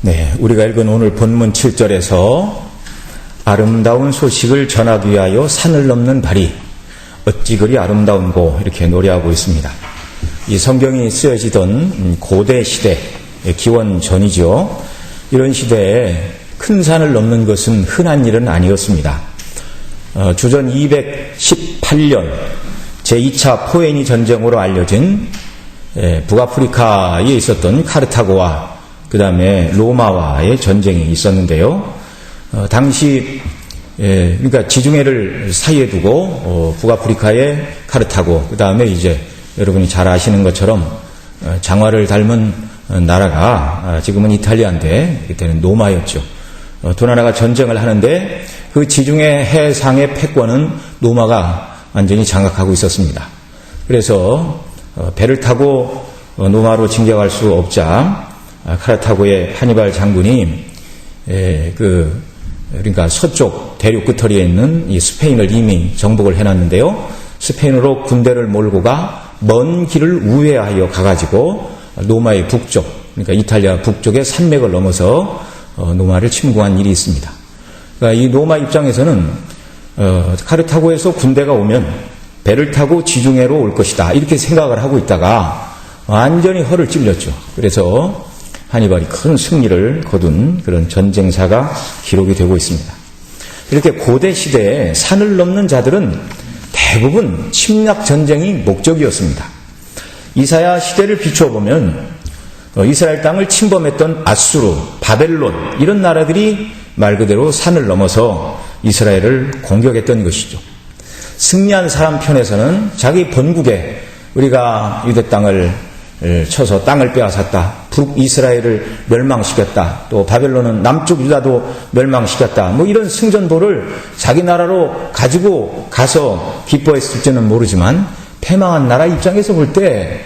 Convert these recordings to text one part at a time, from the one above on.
네, 우리가 읽은 오늘 본문 7절에서 아름다운 소식을 전하기 위하여 산을 넘는 발이 어찌 그리 아름다운고 이렇게 노래하고 있습니다. 이 성경이 쓰여지던 고대 시대, 기원 전이죠. 이런 시대에 큰 산을 넘는 것은 흔한 일은 아니었습니다. 주전 218년 제2차 포에니 전쟁으로 알려진 북아프리카에 있었던 카르타고와 그 다음에 로마와의 전쟁이 있었는데요. 당시 그러니까 지중해를 사이에 두고 북아프리카의 카르타고, 그 다음에 이제 여러분이 잘 아시는 것처럼 장화를 닮은 나라가 지금은 이탈리아인데 그때는 로마였죠. 두 나라가 전쟁을 하는데 그 지중해 해상의 패권은 로마가 완전히 장악하고 있었습니다. 그래서 배를 타고 로마로 진격할 수 없자 카르타고의 하니발 장군이 그러니까 서쪽 대륙 끝터리에 있는 이 스페인을 이미 정복을 해놨는데요. 스페인으로 군대를 몰고 가 먼 길을 우회하여 가가지고 로마의 북쪽, 그러니까 이탈리아 북쪽의 산맥을 넘어서 로마를 침공한 일이 있습니다. 그러니까 이 로마 입장에서는 카르타고에서 군대가 오면 배를 타고 지중해로 올 것이다 이렇게 생각을 하고 있다가 완전히 허를 찔렸죠. 그래서 하니발이 큰 승리를 거둔 그런 전쟁사가 기록이 되고 있습니다. 이렇게 고대 시대에 산을 넘는 자들은 대부분 침략 전쟁이 목적이었습니다. 이사야 시대를 비춰보면 이스라엘 땅을 침범했던 아수르, 바벨론 이런 나라들이 말 그대로 산을 넘어서 이스라엘을 공격했던 것이죠. 승리한 사람 편에서는 자기 본국에 우리가 유대 땅을 쳐서 땅을 빼앗았다, 북이스라엘을 멸망시켰다, 또 바벨론은 남쪽 유다도 멸망시켰다, 뭐 이런 승전보를 자기 나라로 가지고 가서 기뻐했을지는 모르지만 패망한 나라 입장에서 볼 때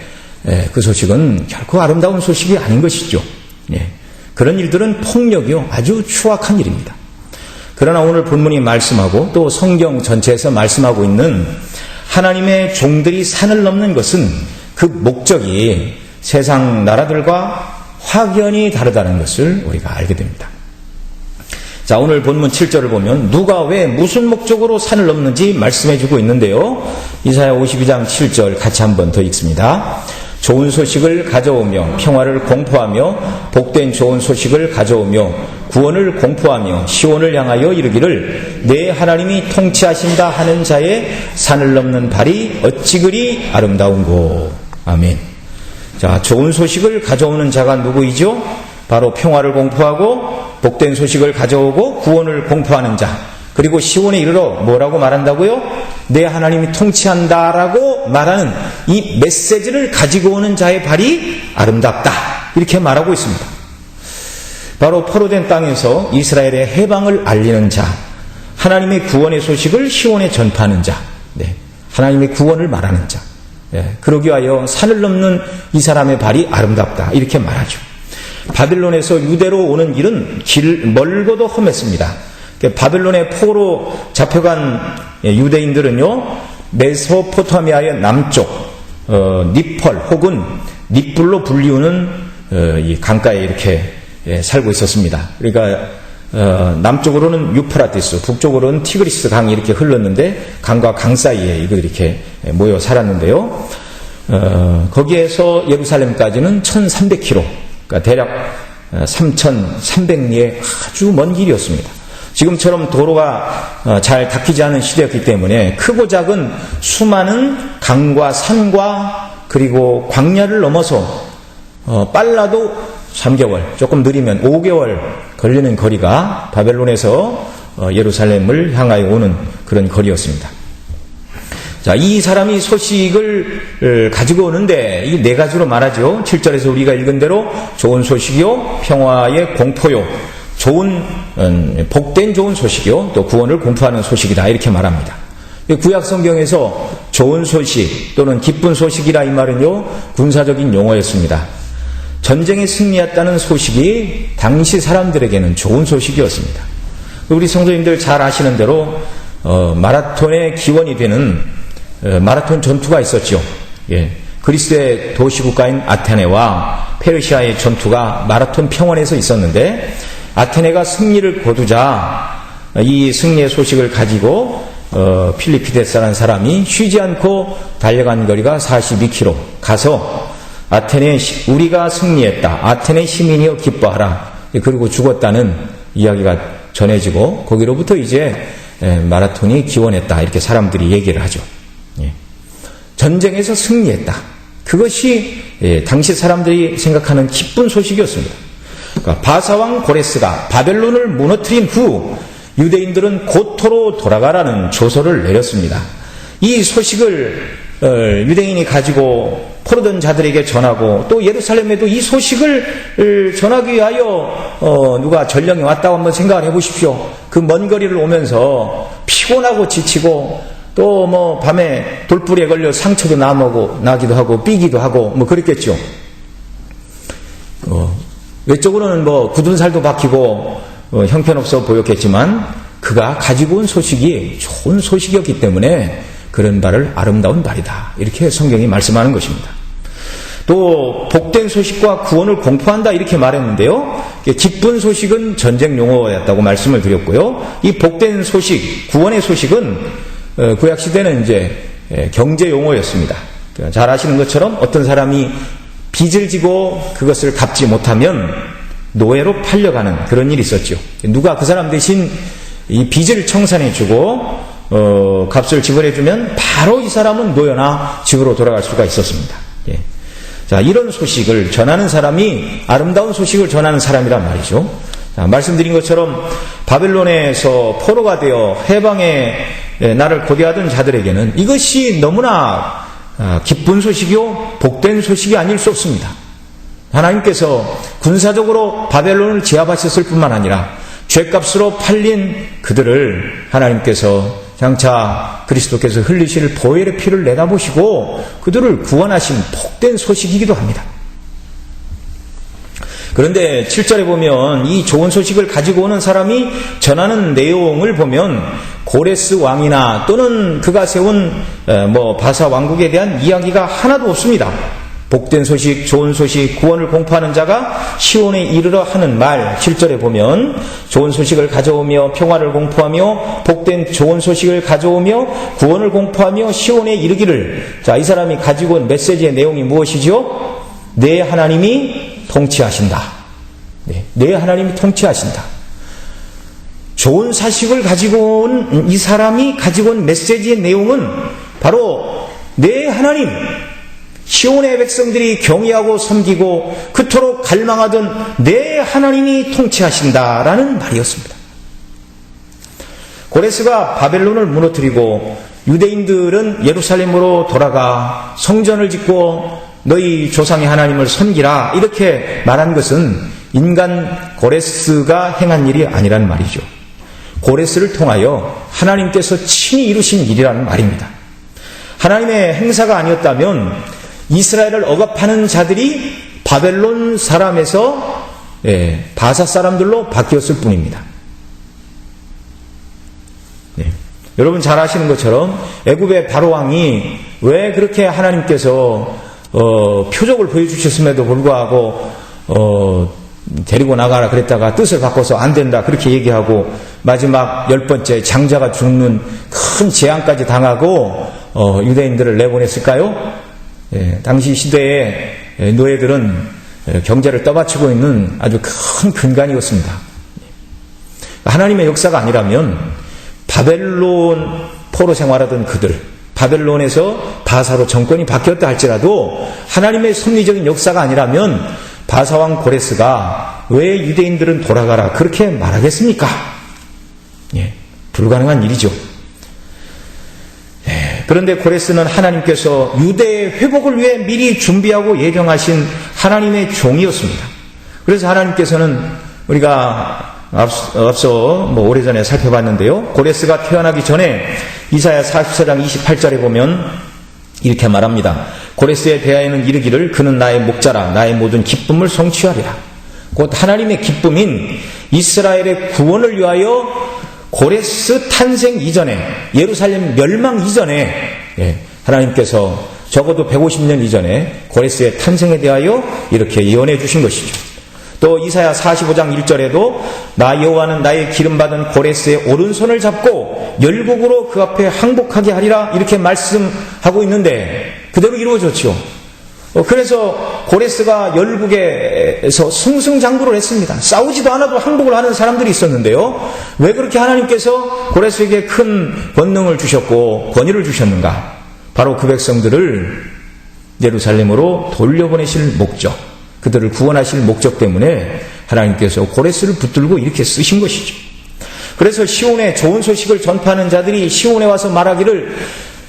그 소식은 결코 아름다운 소식이 아닌 것이죠. 그런 일들은 폭력이요, 아주 추악한 일입니다. 그러나 오늘 본문이 말씀하고 또 성경 전체에서 말씀하고 있는 하나님의 종들이 산을 넘는 것은 그 목적이 세상 나라들과 확연히 다르다는 것을 우리가 알게 됩니다. 자, 오늘 본문 7절을 보면 누가 왜 무슨 목적으로 산을 넘는지 말씀해주고 있는데요. 이사야 52장 7절 같이 한번 더 읽습니다. 좋은 소식을 가져오며 평화를 공포하며 복된 좋은 소식을 가져오며 구원을 공포하며 시온을 향하여 이르기를 내 하나님이 통치하신다 하는 자의 산을 넘는 발이 어찌 그리 아름다운고. 아멘. 자, 좋은 소식을 가져오는 자가 누구이죠? 바로 평화를 공포하고 복된 소식을 가져오고 구원을 공포하는 자, 그리고 시온에 이르러 뭐라고 말한다고요? 내 하나님이 통치한다라고 말하는 이 메시지를 가지고 오는 자의 발이 아름답다 이렇게 말하고 있습니다. 바로 포로된 땅에서 이스라엘의 해방을 알리는 자, 하나님의 구원의 소식을 시온에 전파하는 자, 하나님의 구원을 말하는 자, 그러기 위하여 산을 넘는 이 사람의 발이 아름답다 이렇게 말하죠. 바빌론에서 유대로 오는 길은 멀고도 험했습니다. 바빌론의 포로 잡혀간 유대인들은요, 메소포타미아의 남쪽 니펄 혹은 닛불로 불리우는 이 강가에 이렇게 살고 있었습니다. 그러니까 남쪽으로는 유프라티스, 북쪽으로는 티그리스 강이 이렇게 흘렀는데 강과 강 사이에 이들이 이렇게 모여 살았는데요. 거기에서 예루살렘까지는 1300km, 그러니까 대략 3300리의 아주 먼 길이었습니다. 지금처럼 도로가 잘 닦이지 않은 시대였기 때문에 크고 작은 수많은 강과 산과 그리고 광야를 넘어서 빨라도 3개월, 조금 느리면 5개월 걸리는 거리가 바벨론에서 예루살렘을 향하여 오는 그런 거리였습니다. 자, 이 사람이 소식을 가지고 오는데 이 네 가지로 말하죠. 7절에서 우리가 읽은 대로 좋은 소식이요, 평화의 공포요, 좋은 복된 좋은 소식이요, 또 구원을 공포하는 소식이다 이렇게 말합니다. 구약 성경에서 좋은 소식 또는 기쁜 소식이라 이 말은요, 군사적인 용어였습니다. 전쟁에 승리했다는 소식이 당시 사람들에게는 좋은 소식이었습니다. 우리 성도님들 잘 아시는 대로 마라톤의 기원이 되는 마라톤 전투가 있었죠. 그리스의 도시국가인 아테네와 페르시아의 전투가 마라톤 평원에서 있었는데 아테네가 승리를 거두자 이 승리의 소식을 가지고 필리피데스라는 사람이 쉬지 않고 달려간 거리가 42km 가서 아테네 우리가 승리했다. 아테네 시민이여 기뻐하라. 그리고 죽었다는 이야기가 전해지고 거기로부터 이제 마라톤이 기원했다. 이렇게 사람들이 얘기를 하죠. 전쟁에서 승리했다. 그것이 당시 사람들이 생각하는 기쁜 소식이었습니다. 그러니까 바사왕 고레스가 바벨론을 무너뜨린 후 유대인들은 고토로 돌아가라는 조서를 내렸습니다. 이 소식을 유대인이 가지고 포로된 자들에게 전하고 또 예루살렘에도 이 소식을 전하기 위하여 누가 전령이 왔다고 한번 생각을 해보십시오. 그 먼 거리를 오면서 피곤하고 지치고 또 뭐 밤에 돌뿌리에 걸려 상처도 나기도 하고 삐기도 하고 뭐 그랬겠죠. 외적으로는 뭐 굳은 살도 박히고 형편없어 보였겠지만 그가 가지고 온 소식이 좋은 소식이었기 때문에 그런 바를 아름다운 말이다. 이렇게 성경이 말씀하는 것입니다. 또 복된 소식과 구원을 공포한다 이렇게 말했는데요. 기쁜 소식은 전쟁 용어였다고 말씀을 드렸고요. 이 복된 소식, 구원의 소식은 구약 시대는 이제 경제 용어였습니다. 잘 아시는 것처럼 어떤 사람이 빚을 지고 그것을 갚지 못하면 노예로 팔려가는 그런 일이 있었죠. 누가 그 사람 대신 이 빚을 청산해주고 값을 지불해주면 바로 이 사람은 노예나 집으로 돌아갈 수가 있었습니다. 예. 자, 이런 소식을 전하는 사람이 아름다운 소식을 전하는 사람이란 말이죠. 자, 말씀드린 것처럼 바벨론에서 포로가 되어 해방의 나를 고대하던 자들에게는 이것이 너무나 기쁜 소식이요 복된 소식이 아닐 수 없습니다. 하나님께서 군사적으로 바벨론을 제압하셨을 뿐만 아니라 죗값으로 팔린 그들을 하나님께서 장차 그리스도께서 흘리실 보혈의 피를 내다보시고 그들을 구원하신 복된 소식이기도 합니다. 그런데 7절에 보면 이 좋은 소식을 가지고 오는 사람이 전하는 내용을 보면 고레스 왕이나 또는 그가 세운 바사 왕국에 대한 이야기가 하나도 없습니다. 복된 소식, 좋은 소식, 구원을 공포하는 자가 시온에 이르러 하는 말 7절에 보면 좋은 소식을 가져오며 평화를 공포하며 복된 좋은 소식을 가져오며 구원을 공포하며 시온에 이르기를. 자, 이 사람이 가지고 온 메시지의 내용이 무엇이죠? 내 하나님이 통치하신다. 내 하나님이 통치하신다. 좋은 사실을 가지고 온 이 사람이 가지고 온 메시지의 내용은 바로 내 하나님, 시온의 백성들이 경외하고 섬기고 그토록 갈망하던 내 하나님이 통치하신다라는 말이었습니다. 고레스가 바벨론을 무너뜨리고 유대인들은 예루살렘으로 돌아가 성전을 짓고 너희 조상의 하나님을 섬기라 이렇게 말한 것은 인간 고레스가 행한 일이 아니란 말이죠. 고레스를 통하여 하나님께서 친히 이루신 일이라는 말입니다. 하나님의 행사가 아니었다면 이스라엘을 억압하는 자들이 바벨론 사람에서 바사 사람들로 바뀌었을 뿐입니다. 여러분 잘 아시는 것처럼 애굽의 바로왕이 왜 그렇게 하나님께서 표적을 보여주셨음에도 불구하고 데리고 나가라 그랬다가 뜻을 바꿔서 안 된다 그렇게 얘기하고 마지막 10번째 장자가 죽는 큰 재앙까지 당하고 유대인들을 내보냈을까요? 당시 시대에 노예들은 경제를 떠받치고 있는 아주 큰 근간이었습니다. 하나님의 역사가 아니라면 바벨론 포로 생활하던 그들, 바벨론에서 바사로 정권이 바뀌었다 할지라도 하나님의 섭리적인 역사가 아니라면 바사왕 고레스가 왜 유대인들은 돌아가라 그렇게 말하겠습니까? 불가능한 일이죠. 그런데 고레스는 하나님께서 유대의 회복을 위해 미리 준비하고 예정하신 하나님의 종이었습니다. 그래서 하나님께서는 우리가 앞서 오래전에 살펴봤는데요. 고레스가 태어나기 전에 이사야 44장 28절에 보면 이렇게 말합니다. 고레스에 대하여는 이르기를 그는 나의 목자라 나의 모든 기쁨을 성취하리라. 곧 하나님의 기쁨인 이스라엘의 구원을 위하여 고레스 탄생 이전에 예루살렘 멸망 이전에 하나님께서 적어도 150년 이전에 고레스의 탄생에 대하여 이렇게 예언해 주신 것이죠. 또 이사야 45장 1절에도 나 여호와는 나의 기름받은 고레스의 오른손을 잡고 열국으로 그 앞에 항복하게 하리라 이렇게 말씀하고 있는데 그대로 이루어졌죠. 그래서 고레스가 열국에서 승승장구를 했습니다. 싸우지도 않아도 항복을 하는 사람들이 있었는데요. 왜 그렇게 하나님께서 고레스에게 큰 권능을 주셨고 권위를 주셨는가? 바로 그 백성들을 예루살렘으로 돌려보내실 목적, 그들을 구원하실 목적 때문에 하나님께서 고레스를 붙들고 이렇게 쓰신 것이죠. 그래서 시온에 좋은 소식을 전파하는 자들이 시온에 와서 말하기를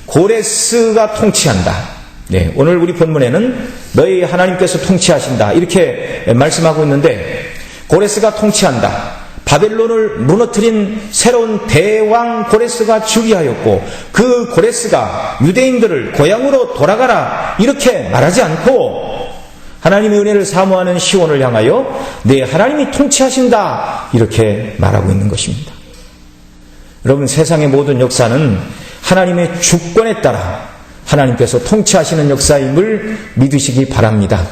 고레스가 통치한다. 네, 오늘 우리 본문에는 너희 하나님께서 통치하신다 이렇게 말씀하고 있는데 고레스가 통치한다. 바벨론을 무너뜨린 새로운 대왕 고레스가 즉위하였고 그 고레스가 유대인들을 고향으로 돌아가라 이렇게 말하지 않고 하나님의 은혜를 사모하는 시온을 향하여 네 하나님이 통치하신다 이렇게 말하고 있는 것입니다. 여러분, 세상의 모든 역사는 하나님의 주권에 따라 하나님께서 통치하시는 역사임을 믿으시기 바랍니다.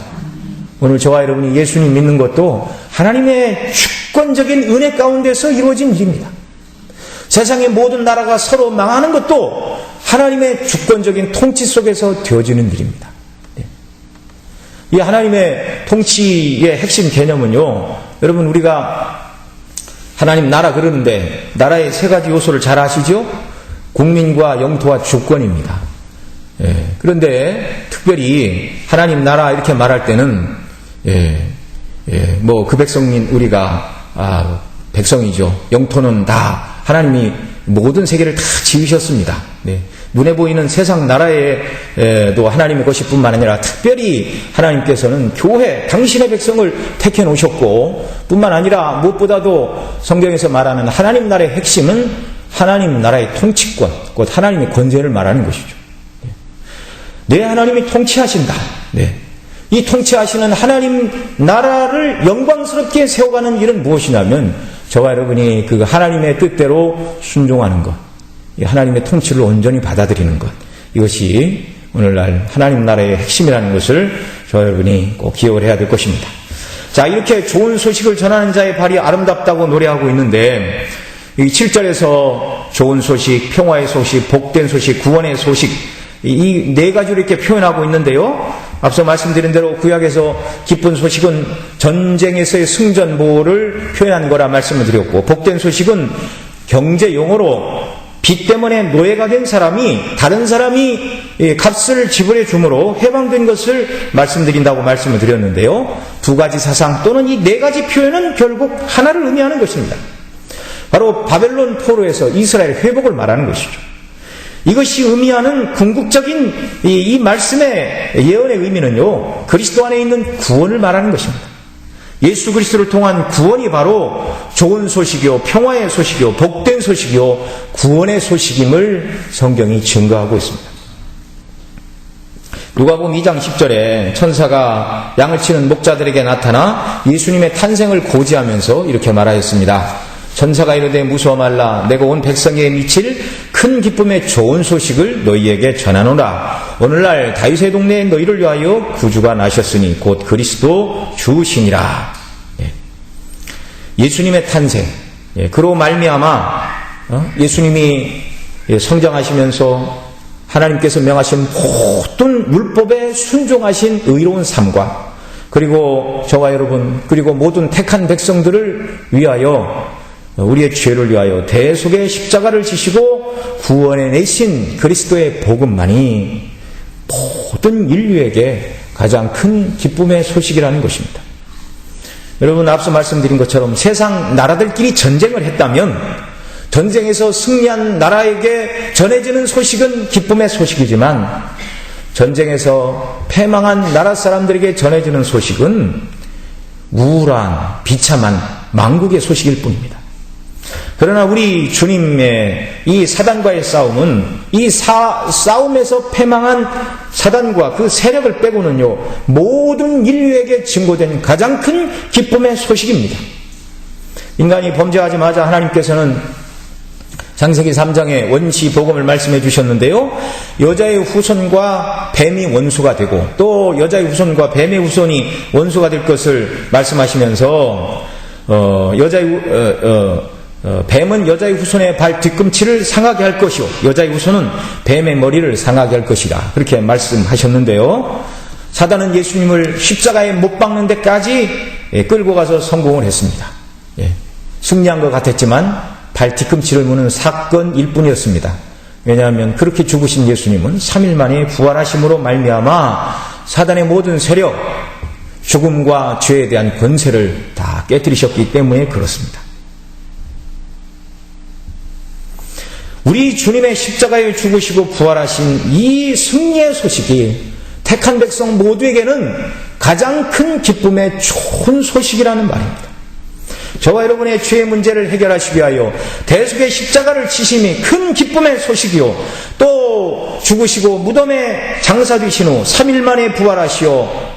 오늘 저와 여러분이 예수님 믿는 것도 하나님의 주권적인 은혜 가운데서 이루어진 일입니다. 세상의 모든 나라가 서로 망하는 것도 하나님의 주권적인 통치 속에서 되어지는 일입니다. 이 하나님의 통치의 핵심 개념은요, 여러분 우리가 하나님 나라 그러는데 나라의 세 가지 요소를 잘 아시죠? 국민과 영토와 주권입니다. 그런데 특별히 하나님 나라 이렇게 말할 때는 뭐 그 백성인 우리가 백성이죠. 영토는 다 하나님이 모든 세계를 다 지으셨습니다. 눈에 보이는 세상 나라에도 하나님의 것이 뿐만 아니라 특별히 하나님께서는 교회 당신의 백성을 택해 놓으셨고 뿐만 아니라 무엇보다도 성경에서 말하는 하나님 나라의 핵심은 하나님 나라의 통치권, 곧 하나님의 권세를 말하는 것이죠. 내 하나님이 통치하신다. 이 통치하시는 하나님 나라를 영광스럽게 세워가는 일은 무엇이냐면 저와 여러분이 그 하나님의 뜻대로 순종하는 것, 하나님의 통치를 온전히 받아들이는 것, 이것이 오늘날 하나님 나라의 핵심이라는 것을 저와 여러분이 꼭 기억을 해야 될 것입니다. 자, 이렇게 좋은 소식을 전하는 자의 발이 아름답다고 노래하고 있는데 이 7절에서 좋은 소식, 평화의 소식, 복된 소식, 구원의 소식, 이 네 가지로 이렇게 표현하고 있는데요. 앞서 말씀드린 대로 구약에서 기쁜 소식은 전쟁에서의 승전보를 표현한 거라 말씀을 드렸고, 복된 소식은 경제 용어로 빚 때문에 노예가 된 사람이 다른 사람이 값을 지불해 주므로 해방된 것을 말씀드린다고 말씀을 드렸는데요. 두 가지 사상 또는 이 네 가지 표현은 결국 하나를 의미하는 것입니다. 바로 바벨론 포로에서 이스라엘 회복을 말하는 것이죠. 이것이 의미하는 궁극적인 이 말씀의 예언의 의미는요, 그리스도 안에 있는 구원을 말하는 것입니다. 예수 그리스도를 통한 구원이 바로 좋은 소식이요, 평화의 소식이요, 복된 소식이요, 구원의 소식임을 성경이 증거하고 있습니다. 누가복음 2장 10절에 천사가 양을 치는 목자들에게 나타나 예수님의 탄생을 고지하면서 이렇게 말하였습니다. 천사가 이르되 무서워 말라. 내가 온 백성에게 미칠 큰 기쁨의 좋은 소식을 너희에게 전하노라. 오늘날 다윗의 동네에 너희를 위하여 구주가 나셨으니 곧 그리스도 주시니라. 예수님의 탄생, 그로 말미암아 예수님이 성장하시면서 하나님께서 명하신 모든 율법에 순종하신 의로운 삶과, 그리고 저와 여러분, 그리고 모든 택한 백성들을 위하여, 우리의 죄를 위하여 대속의 십자가를 지시고 구원해 내신 그리스도의 복음만이 모든 인류에게 가장 큰 기쁨의 소식이라는 것입니다. 여러분, 앞서 말씀드린 것처럼 세상 나라들끼리 전쟁을 했다면 전쟁에서 승리한 나라에게 전해지는 소식은 기쁨의 소식이지만 전쟁에서 패망한 나라 사람들에게 전해지는 소식은 우울한 비참한 망국의 소식일 뿐입니다. 그러나 우리 주님의 이 사단과의 싸움은 이 싸움에서 패망한 사단과 그 세력을 빼고는요, 모든 인류에게 증거된 가장 큰 기쁨의 소식입니다. 인간이 범죄하자마자 하나님께서는 창세기 3장에 원시 복음을 말씀해 주셨는데요. 여자의 후손과 뱀이 원수가 되고 또 여자의 후손과 뱀의 후손이 원수가 될 것을 말씀하시면서 뱀은 여자의 후손의 발 뒤꿈치를 상하게 할 것이요 여자의 후손은 뱀의 머리를 상하게 할 것이다. 그렇게 말씀하셨는데요. 사단은 예수님을 십자가에 못 박는 데까지 끌고 가서 성공을 했습니다. 승리한 것 같았지만 발 뒤꿈치를 무는 사건일 뿐이었습니다. 왜냐하면 그렇게 죽으신 예수님은 3일 만에 부활하심으로 말미암아 사단의 모든 세력, 죽음과 죄에 대한 권세를 다 깨뜨리셨기 때문에 그렇습니다. 우리 주님의 십자가에 죽으시고 부활하신 이 승리의 소식이 택한 백성 모두에게는 가장 큰 기쁨의 좋은 소식이라는 말입니다. 저와 여러분의 죄의 문제를 해결하시기 위하여 대속의 십자가를 치심이 큰 기쁨의 소식이요 또 죽으시고 무덤에 장사되신 후 3일 만에 부활하시어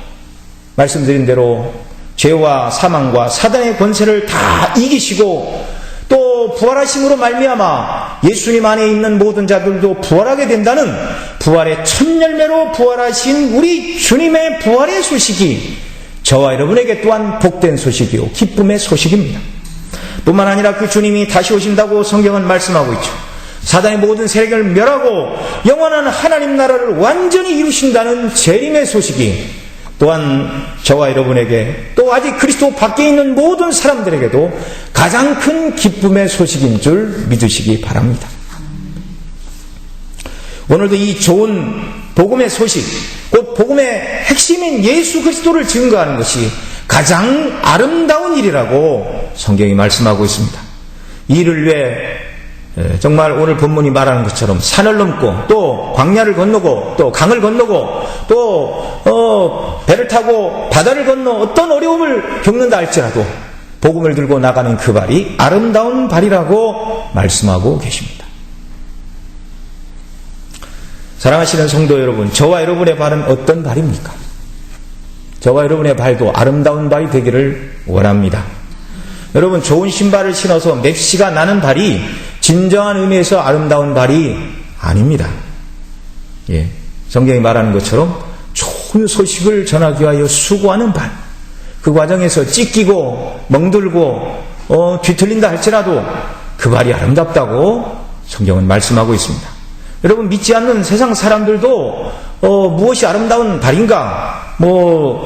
말씀드린 대로 죄와 사망과 사단의 권세를 다 이기시고 또 부활하심으로 말미암아 예수님 안에 있는 모든 자들도 부활하게 된다는 부활의 첫 열매로 부활하신 우리 주님의 부활의 소식이 저와 여러분에게 또한 복된 소식이요 기쁨의 소식입니다. 뿐만 아니라 그 주님이 다시 오신다고 성경은 말씀하고 있죠. 사단의 모든 세력을 멸하고 영원한 하나님 나라를 완전히 이루신다는 재림의 소식이 또한 저와 여러분에게 또 아직 그리스도 밖에 있는 모든 사람들에게도 가장 큰 기쁨의 소식인 줄 믿으시기 바랍니다. 오늘도 이 좋은 복음의 소식, 곧 복음의 핵심인 예수 그리스도를 증거하는 것이 가장 아름다운 일이라고 성경이 말씀하고 있습니다. 이 일을 위해 정말 오늘 본문이 말하는 것처럼 산을 넘고 또 광야를 건너고 또 강을 건너고 또 배를 타고 바다를 건너 어떤 어려움을 겪는다 할지라도 복음을 들고 나가는 그 발이 아름다운 발이라고 말씀하고 계십니다. 사랑하시는 성도 여러분, 저와 여러분의 발은 어떤 발입니까? 저와 여러분의 발도 아름다운 발이 되기를 원합니다. 여러분, 좋은 신발을 신어서 맵시가 나는 발이 진정한 의미에서 아름다운 발이 아닙니다. 성경이 말하는 것처럼 좋은 소식을 전하기 위하여 수고하는 발, 그 과정에서 찢기고 멍들고 뒤틀린다 할지라도 그 발이 아름답다고 성경은 말씀하고 있습니다. 여러분, 믿지 않는 세상 사람들도 무엇이 아름다운 발인가?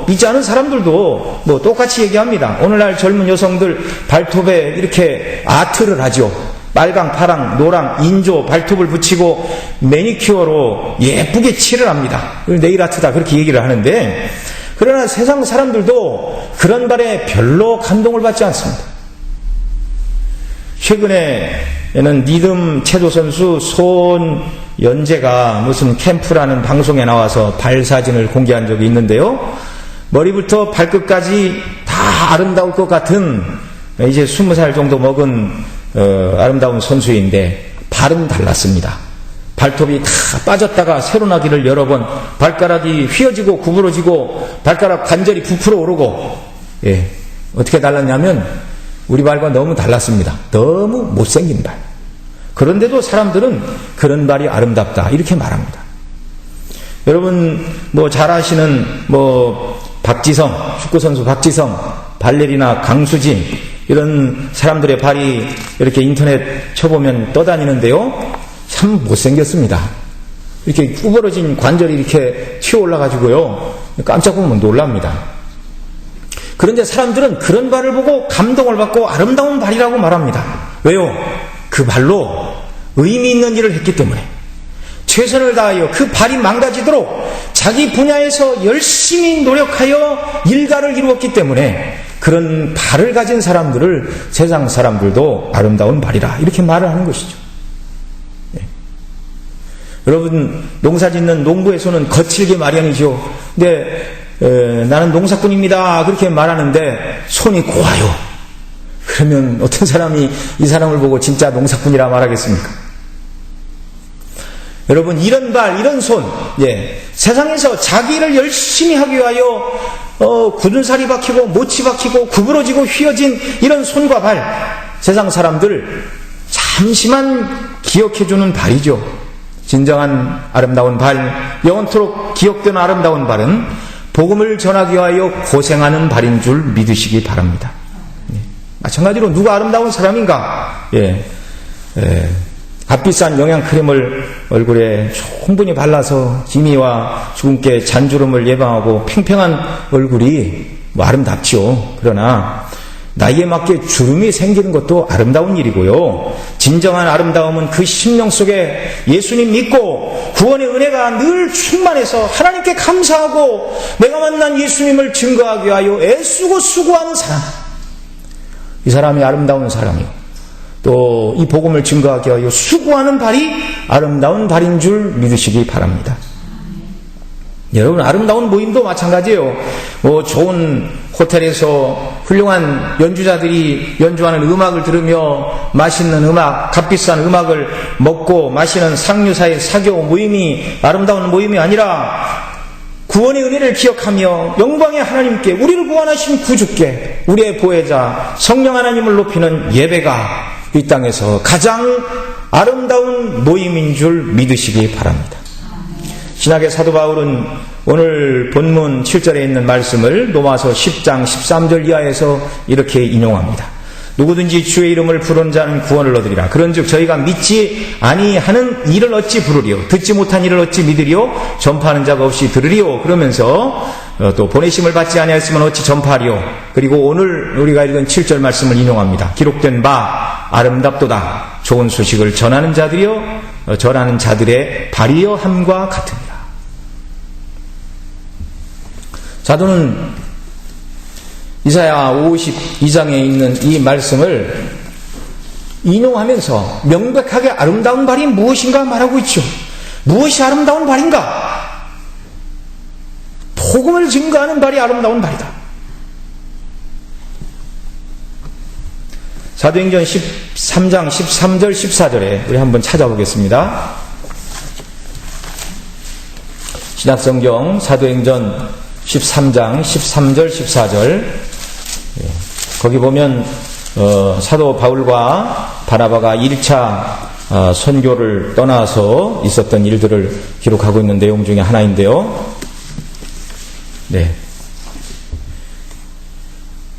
믿지 않은 사람들도 똑같이 얘기합니다. 오늘날 젊은 여성들 발톱에 이렇게 아트를 하죠. 빨강, 파랑, 노랑, 인조 발톱을 붙이고 매니큐어로 예쁘게 칠을 합니다. 네일 아트다 그렇게 얘기를 하는데, 그러나 세상 사람들도 그런 발에 별로 감동을 받지 않습니다. 최근에는 리듬 체조 선수 손연재가 무슨 캠프라는 방송에 나와서 발 사진을 공개한 적이 있는데요. 머리부터 발끝까지 다 아름다울 것 같은 이제 20살 정도 먹은 아름다운 선수인데 발은 달랐습니다. 발톱이 다 빠졌다가 새로 나기를 여러 번, 발가락이 휘어지고 구부러지고 발가락 관절이 부풀어 오르고, 어떻게 달랐냐면 우리 발과 너무 달랐습니다. 너무 못생긴 발. 그런데도 사람들은 그런 발이 아름답다 이렇게 말합니다. 여러분 잘 아시는 박지성, 축구선수 박지성, 발레리나 강수진, 이런 사람들의 발이 이렇게 인터넷 쳐보면 떠다니는데요, 참 못생겼습니다. 이렇게 구부러진 관절이 이렇게 튀어 올라가지고요, 깜짝 보면 놀랍니다. 그런데 사람들은 그런 발을 보고 감동을 받고 아름다운 발이라고 말합니다. 왜요? 그 발로 의미 있는 일을 했기 때문에, 최선을 다하여 그 발이 망가지도록 자기 분야에서 열심히 노력하여 일가를 이루었기 때문에 그런 발을 가진 사람들을 세상 사람들도 아름다운 발이라 이렇게 말을 하는 것이죠. 여러분, 농사 짓는 농부에서는 거칠게 마련이죠. 근데 나는 농사꾼입니다 그렇게 말하는데 손이 고와요. 그러면 어떤 사람이 이 사람을 보고 진짜 농사꾼이라 말하겠습니까? 여러분, 이런 발, 이런 손, 세상에서 자기 일을 열심히 하기 위하여 굳은 살이 박히고 못이 박히고 구부러지고 휘어진 이런 손과 발, 세상 사람들 잘 잠시만 기억해주는 발이죠. 진정한 아름다운 발, 영원토록 기억되는 아름다운 발은 복음을 전하기 위하여 고생하는 발인 줄 믿으시기 바랍니다. 마찬가지로 누가 아름다운 사람인가? 값비싼 영양크림을 얼굴에 충분히 발라서 기미와 주근깨 잔주름을 예방하고 팽팽한 얼굴이 아름답죠. 그러나 나이에 맞게 주름이 생기는 것도 아름다운 일이고요. 진정한 아름다움은 그 심령 속에 예수님 믿고 구원의 은혜가 늘 충만해서 하나님께 감사하고 내가 만난 예수님을 증거하기 위하여 애쓰고 수고하는 사람, 이 사람이 아름다운 사람이요, 또 이 복음을 증거하기 위하여 수고하는 발이 아름다운 발인 줄 믿으시기 바랍니다. 여러분, 아름다운 모임도 마찬가지예요. 좋은 호텔에서 훌륭한 연주자들이 연주하는 음악을 들으며 맛있는 음악, 값비싼 음악을 먹고 마시는 상류사의 사교 모임이 아름다운 모임이 아니라 구원의 은혜를 기억하며 영광의 하나님께, 우리를 구원하신 구주께, 우리의 보혜자 성령 하나님을 높이는 예배가 이 땅에서 가장 아름다운 모임인 줄 믿으시기 바랍니다. 신약의 사도 바울은 오늘 본문 7절에 있는 말씀을 로마서 10장 13절 이하에서 이렇게 인용합니다. 누구든지 주의 이름을 부른 자는 구원을 얻으리라. 그런즉 저희가 믿지 아니하는 일을 어찌 부르리요, 듣지 못한 일을 어찌 믿으리요, 전파하는 자가 없이 들으리요. 그러면서 또 보내심을 받지 아니하였으면 어찌 전파하리요. 그리고 오늘 우리가 읽은 7절 말씀을 인용합니다. 기록된 바 아름답도다. 좋은 소식을 전하는 자들이요, 전하는 자들의 발이여 함과 같으니라. 사도는 이사야 52장에 있는 이 말씀을 인용하면서 명백하게 아름다운 발이 무엇인가 말하고 있죠. 무엇이 아름다운 발인가? 복음을 증거하는 발이 아름다운 발이다. 사도행전 13장 13절 14절에 우리 한번 찾아보겠습니다. 신약성경 사도행전 13장 13절 14절, 거기 보면 사도 바울과 바나바가 1차 선교를 떠나서 있었던 일들을 기록하고 있는 내용 중에 하나인데요.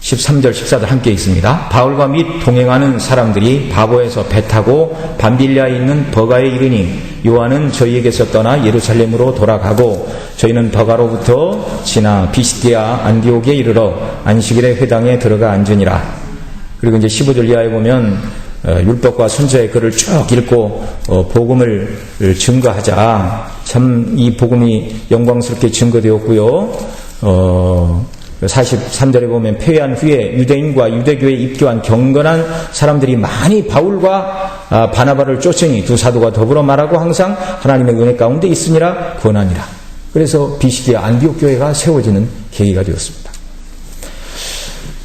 13절 14절 함께 있습니다. 바울과 및 동행하는 사람들이 바보에서 배 타고 밤빌리아에 있는 버가에 이르니 요한은 저희에게서 떠나 예루살렘으로 돌아가고 저희는 버가로부터 지나 비시디아 안디옥에 이르러 안식일의 회당에 들어가 앉으니라. 그리고 이제 15절 이하에 보면 율법과 선지자의 글을 쭉 읽고 복음을 증거하자. 참 이 복음이 영광스럽게 증거되었고요. 43절에 보면 폐회한 후에 유대인과 유대교에 입교한 경건한 사람들이 많이 바울과 바나바를 쫓으니 두 사도가 더불어 말하고 항상 하나님의 은혜 가운데 있으니라 권하니라. 그래서 비시디아 안디옥 교회가 세워지는 계기가 되었습니다.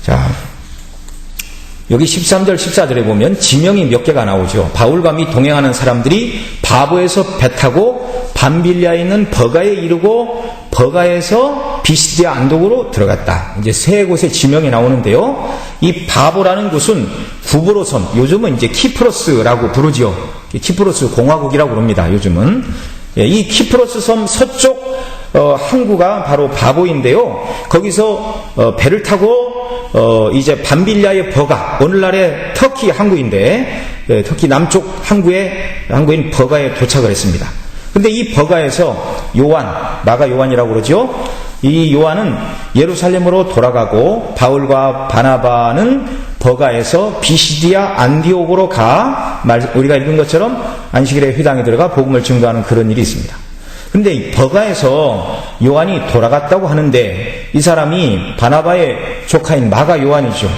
자, 여기 13절 14절에 보면 지명이 몇 개가 나오죠. 바울과 및 동행하는 사람들이 바보에서 배 타고 밤빌리아에 있는 버가에 이르고 버가에서 비시디아 안독으로 들어갔다. 이제 세 곳의 지명이 나오는데요. 이 바보라는 곳은 구브로섬, 요즘은 이제 키프로스라고 부르죠. 키프로스 공화국이라고 부릅니다. 요즘은. 이 키프로스 섬 서쪽 항구가 바로 바보인데요. 거기서 배를 타고 이제 밤빌리아의 버가, 오늘날의 터키 항구인데 터키 남쪽 항구인 버가에 도착을 했습니다. 근데 이 버가에서 요한, 마가 요한이라고 그러죠. 이 요한은 예루살렘으로 돌아가고 바울과 바나바는 버가에서 비시디아 안디옥으로 가, 우리가 읽은 것처럼 안식일의 회당에 들어가 복음을 증거하는 그런 일이 있습니다. 근데 이 버가에서 요한이 돌아갔다고 하는데 이 사람이 바나바의 조카인 마가 요한이죠.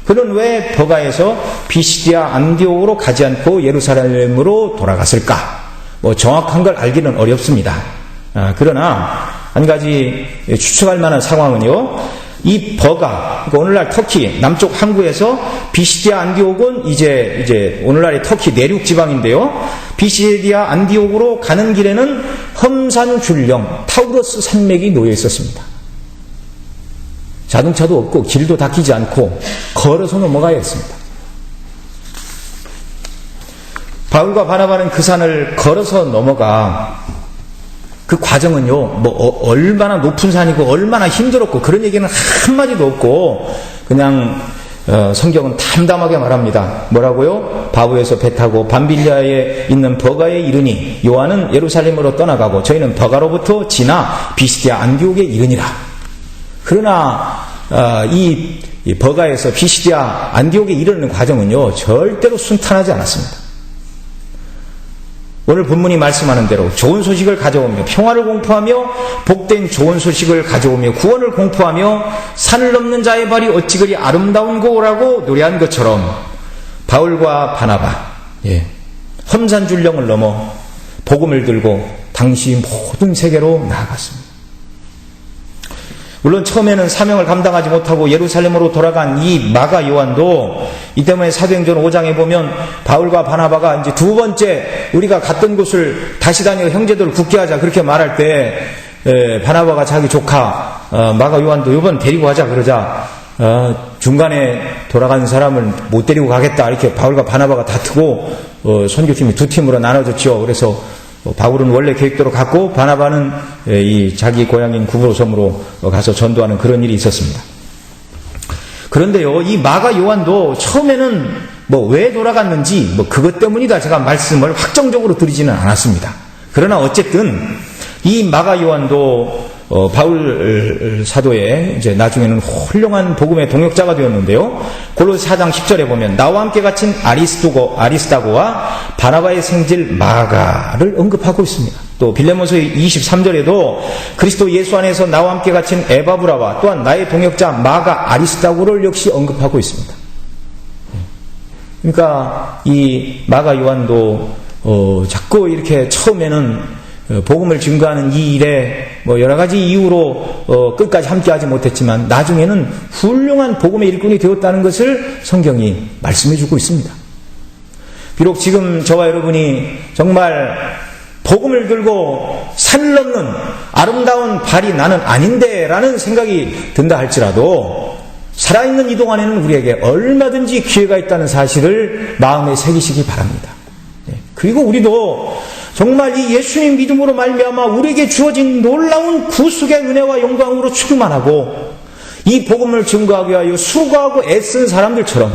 그는 왜 버가에서 비시디아 안디옥으로 가지 않고 예루살렘으로 돌아갔을까? 정확한 걸 알기는 어렵습니다. 그러나 한 가지 추측할 만한 상황은요, 이 버가, 그러니까 오늘날 터키 남쪽 항구에서 비시디아 안디옥은 이제 오늘날의 터키 내륙 지방인데요. 비시디아 안디옥으로 가는 길에는 험산 줄령 타우러스 산맥이 놓여 있었습니다. 자동차도 없고 길도 닦이지 않고 걸어서 넘어가야 했습니다. 바울과 바나바는 그 산을 걸어서 넘어가 그 과정은요, 얼마나 높은 산이고 얼마나 힘들었고 그런 얘기는 한마디도 없고 그냥 성경은 담담하게 말합니다. 뭐라고요? 바브에서 배 타고 밤빌리아에 있는 버가에 이르니 요한은 예루살렘으로 떠나가고 저희는 버가로부터 지나 비시디아 안디옥에 이르니라. 그러나 이 버가에서 비시디아 안디옥에 이르는 과정은요 절대로 순탄하지 않았습니다. 오늘 본문이 말씀하는 대로 좋은 소식을 가져오며 평화를 공포하며 복된 좋은 소식을 가져오며 구원을 공포하며 산을 넘는 자의 발이 어찌 그리 아름다운 고라고 노래한 것처럼 바울과 바나바 험산 줄령을 넘어 복음을 들고 당시 모든 세계로 나아갔습니다. 물론 처음에는 사명을 감당하지 못하고 예루살렘으로 돌아간 이 마가 요한도 이 때문에 사도행전 5장에 보면 바울과 바나바가 이제 두 번째 우리가 갔던 곳을 다시 다녀 형제들을 굳게 하자 그렇게 말할 때 바나바가 자기 조카 마가 요한도 이번 데리고 가자 그러자 중간에 돌아간 사람을 못 데리고 가겠다 이렇게 바울과 바나바가 다투고 선교팀이 두 팀으로 나눠졌죠. 그래서 바울은 원래 계획대로 갔고 바나바는 이 자기 고향인 구브로섬으로 가서 전도하는 그런 일이 있었습니다. 그런데요, 이 마가 요한도 처음에는 왜 돌아갔는지 그것 때문이다 제가 말씀을 확정적으로 드리지는 않았습니다. 그러나 어쨌든 이 마가 요한도 바울 사도의 이제 나중에는 훌륭한 복음의 동역자가 되었는데요. 골로새 4장 10절에 보면 나와 함께 갇힌 아리스다고와 바나바의 생질 마가를 언급하고 있습니다. 또 빌레몬서 23절에도 그리스도 예수 안에서 나와 함께 갇힌 에바브라와 또한 나의 동역자 마가 아리스다고를 역시 언급하고 있습니다. 그러니까 이 마가 요한도 자꾸 이렇게 처음에는 복음을 증거하는 이 일에 여러 가지 이유로 끝까지 함께하지 못했지만 나중에는 훌륭한 복음의 일꾼이 되었다는 것을 성경이 말씀해주고 있습니다. 비록 지금 저와 여러분이 정말 복음을 들고 산을 넘는 아름다운 발이 나는 아닌데 라는 생각이 든다 할지라도 살아있는 이 동안에는 우리에게 얼마든지 기회가 있다는 사실을 마음에 새기시기 바랍니다. 그리고 우리도 정말 이 예수님 믿음으로 말미암아 우리에게 주어진 놀라운 구속의 은혜와 영광으로 충만하고 이 복음을 증거하기 위하여 수고하고 애쓴 사람들처럼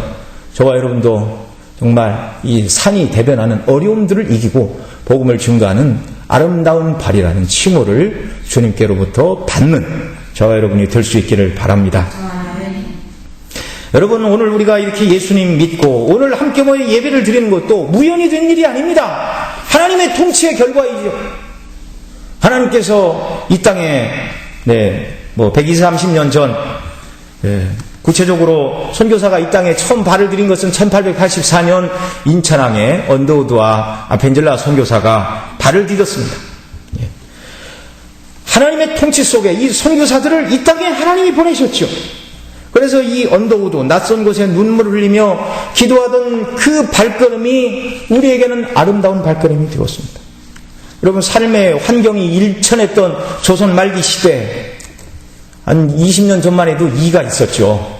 저와 여러분도 정말 이 산이 대변하는 어려움들을 이기고 복음을 증거하는 아름다운 발이라는 칭호를 주님께로부터 받는 저와 여러분이 될 수 있기를 바랍니다. 여러분, 오늘 우리가 이렇게 예수님 믿고 오늘 함께 모여 예배를 드리는 것도 우연히 된 일이 아닙니다. 하나님의 통치의 결과이죠. 하나님께서 이 땅에 120-30년 전 구체적으로 선교사가 이 땅에 처음 발을 들인 것은 1884년 인천항에 언더우드와 아펜젤라 선교사가 발을 디뎠습니다. 하나님의 통치 속에 이 선교사들을 이 땅에 하나님이 보내셨죠. 그래서 이 언더우드 낯선 곳에 눈물을 흘리며 기도하던 그 발걸음이 우리에게는 아름다운 발걸음이 되었습니다. 여러분, 삶의 환경이 일천했던 조선 말기 시대 한 20년 전만 해도 이가 있었죠.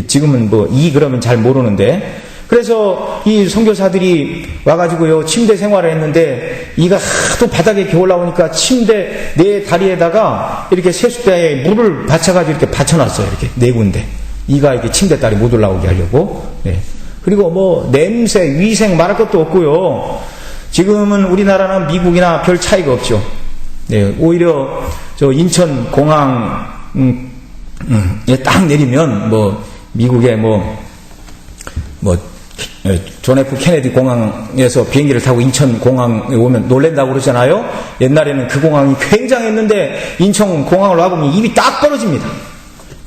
지금은 이 그러면 잘 모르는데, 그래서 이 선교사들이 와가지고요 침대 생활을 했는데 이가 하도 바닥에 기어 올라오니까 침대 네 다리에다가 이렇게 세숫대에 물을 받쳐가지고 이렇게 받쳐놨어요. 이렇게 네 군데 이가 이렇게 침대 다리 못 올라오게 하려고. 그리고 냄새 위생 말할 것도 없고요. 지금은 우리나라랑 미국이나 별 차이가 없죠. 오히려 저 인천 공항에 딱 내리면 미국에 존 F 케네디 공항에서 비행기를 타고 인천 공항에 오면 놀랜다고 그러잖아요. 옛날에는 그 공항이 굉장했는데 인천 공항을 와보면 입이 딱 벌어집니다.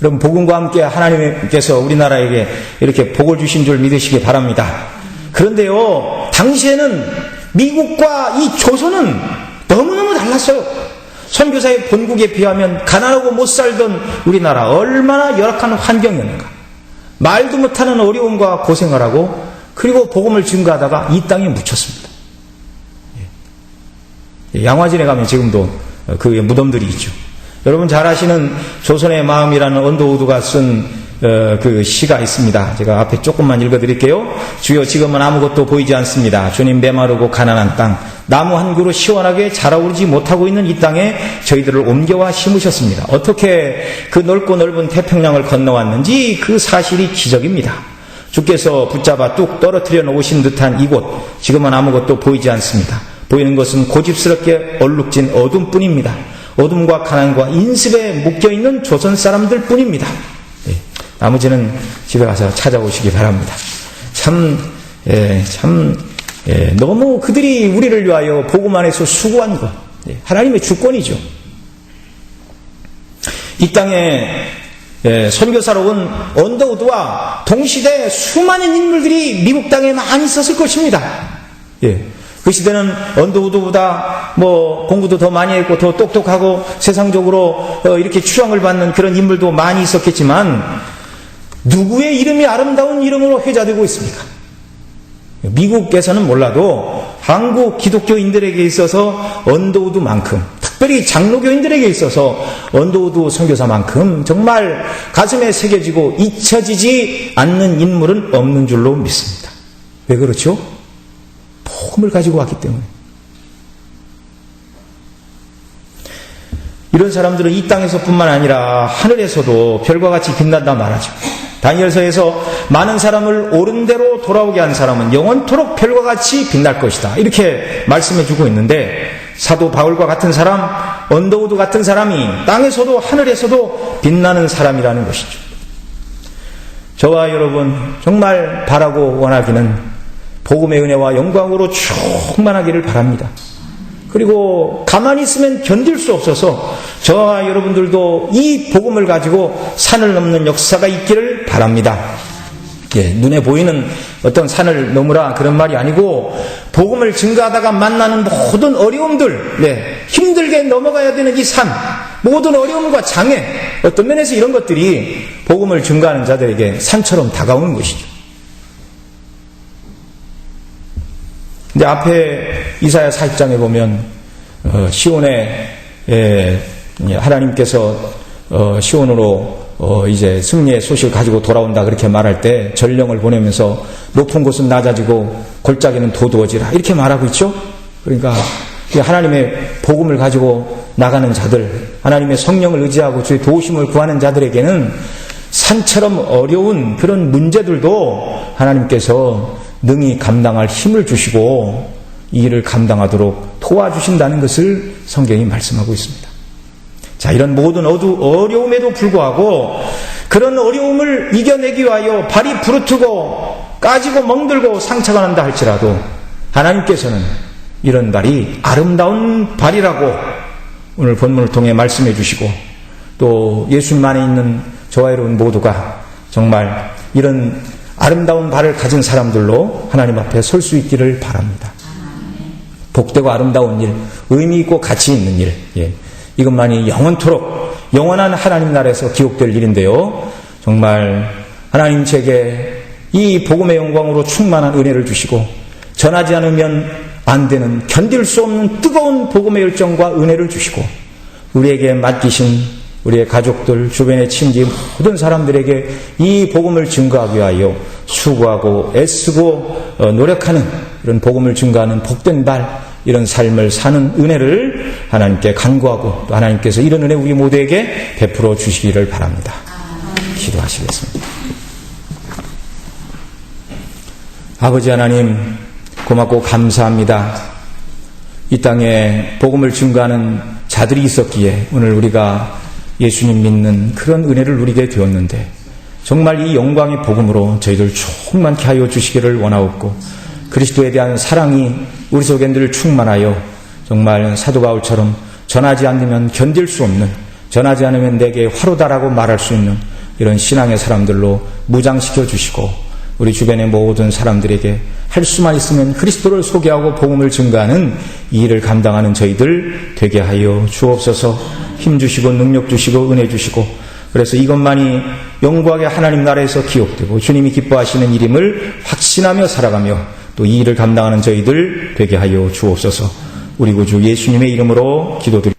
여러분, 복음과 함께 하나님께서 우리나라에게 이렇게 복을 주신 줄 믿으시기 바랍니다. 그런데요, 당시에는 미국과 이 조선은 너무너무 달랐어요. 선교사의 본국에 비하면 가난하고 못 살던 우리나라 얼마나 열악한 환경이었는가. 말도 못하는 어려움과 고생을 하고 그리고 복음을 증거하다가 이 땅에 묻혔습니다. 양화진에 가면 지금도 그 무덤들이 있죠. 여러분 잘 아시는 조선의 마음이라는 언더우드가 쓴 그 시가 있습니다. 제가 앞에 조금만 읽어드릴게요. 주여 지금은 아무것도 보이지 않습니다. 주님 메마르고 가난한 땅, 나무 한 그루 시원하게 자라오르지 못하고 있는 이 땅에 저희들을 옮겨와 심으셨습니다. 어떻게 그 넓고 넓은 태평양을 건너왔는지 그 사실이 기적입니다. 주께서 붙잡아 뚝 떨어뜨려 놓으신 듯한 이곳, 지금은 아무것도 보이지 않습니다. 보이는 것은 고집스럽게 얼룩진 어둠뿐입니다. 어둠과 가난과 인습에 묶여있는 조선 사람들 뿐입니다. 나머지는 집에 가서 찾아오시기 바랍니다. 너무 그들이 우리를 위하여 복음 안에서 수고한 것, 하나님의 주권이죠. 이 땅에 선교사로 온 언더우드와 동시대 수많은 인물들이 미국 땅에 많이 있었을 것입니다. 그 시대는 언더우드보다 공부도 더 많이 했고 더 똑똑하고 세상적으로 이렇게 추앙을 받는 그런 인물도 많이 있었겠지만 누구의 이름이 아름다운 이름으로 회자되고 있습니까? 미국에서는 몰라도 한국 기독교인들에게 있어서 언더우드만큼, 특별히 장로교인들에게 있어서 언더우드 선교사만큼 정말 가슴에 새겨지고 잊혀지지 않는 인물은 없는 줄로 믿습니다. 왜 그렇죠? 복음을 가지고 왔기 때문에. 이런 사람들은 이 땅에서뿐만 아니라 하늘에서도 별과 같이 빛난다 말하죠. 다니엘서에서 많은 사람을 옳은 대로 돌아오게 한 사람은 영원토록 별과 같이 빛날 것이다, 이렇게 말씀해주고 있는데, 사도 바울과 같은 사람, 언더우드 같은 사람이 땅에서도 하늘에서도 빛나는 사람이라는 것이죠. 저와 여러분 정말 바라고 원하기는 복음의 은혜와 영광으로 충만하기를 바랍니다. 그리고 가만히 있으면 견딜 수 없어서 저와 여러분들도 이 복음을 가지고 산을 넘는 역사가 있기를 바랍니다. 눈에 보이는 어떤 산을 넘으라 그런 말이 아니고, 복음을 증거하다가 만나는 모든 어려움들, 힘들게 넘어가야 되는 이 산, 모든 어려움과 장애, 어떤 면에서 이런 것들이 복음을 증거하는 자들에게 산처럼 다가오는 것이죠. 근데 앞에 이사야 40장에 보면 시온에 하나님께서 시온으로 이제 승리의 소식을 가지고 돌아온다 그렇게 말할 때 전령을 보내면서 높은 곳은 낮아지고 골짜기는 도두어지라 이렇게 말하고 있죠. 그러니까 하나님의 복음을 가지고 나가는 자들, 하나님의 성령을 의지하고 주의 도우심을 구하는 자들에게는 산처럼 어려운 그런 문제들도 하나님께서 능히 감당할 힘을 주시고 이 일을 감당하도록 도와주신다는 것을 성경이 말씀하고 있습니다. 자, 이런 모든 어려움에도 불구하고 그런 어려움을 이겨내기 위하여 발이 부르트고 까지고 멍들고 상처가 난다 할지라도 하나님께서는 이런 발이 아름다운 발이라고 오늘 본문을 통해 말씀해 주시고, 또 예수님 안에 있는 저와 여러분 모두가 정말 이런 아름다운 발을 가진 사람들로 하나님 앞에 설 수 있기를 바랍니다. 복되고 아름다운 일, 의미 있고 가치 있는 일, 이것만이 영원토록 영원한 하나님 나라에서 기록될 일인데요. 정말 하나님 제게 이 복음의 영광으로 충만한 은혜를 주시고 전하지 않으면 안 되는 견딜 수 없는 뜨거운 복음의 열정과 은혜를 주시고 우리에게 맡기신 우리의 가족들, 주변의 친지 모든 사람들에게 이 복음을 증거하기 위하여 수고하고 애쓰고 노력하는 이런 복음을 증거하는 복된 발, 이런 삶을 사는 은혜를 하나님께 간구하고 또 하나님께서 이런 은혜 우리 모두에게 베풀어 주시기를 바랍니다. 기도하시겠습니다. 아버지 하나님, 고맙고 감사합니다. 이 땅에 복음을 증거하는 자들이 있었기에 오늘 우리가 예수님 믿는 그런 은혜를 누리게 되었는데, 정말 이 영광의 복음으로 저희들 충만케 하여 주시기를 원하옵고, 그리스도에 대한 사랑이 우리 속에 늘 충만하여 정말 사도 바울처럼 전하지 않으면 견딜 수 없는, 전하지 않으면 내게 화로다라고 말할 수 있는 이런 신앙의 사람들로 무장시켜 주시고, 우리 주변의 모든 사람들에게 할 수만 있으면 그리스도를 소개하고 복음을 증거하는 이 일을 감당하는 저희들 되게 하여 주옵소서. 힘주시고 능력 주시고 은혜 주시고, 그래서 이것만이 영광의 하나님 나라에서 기억되고 주님이 기뻐하시는 일임을 확신하며 살아가며 또 이 일을 감당하는 저희들 되게 하여 주옵소서. 우리 구주 예수님의 이름으로 기도드립니다.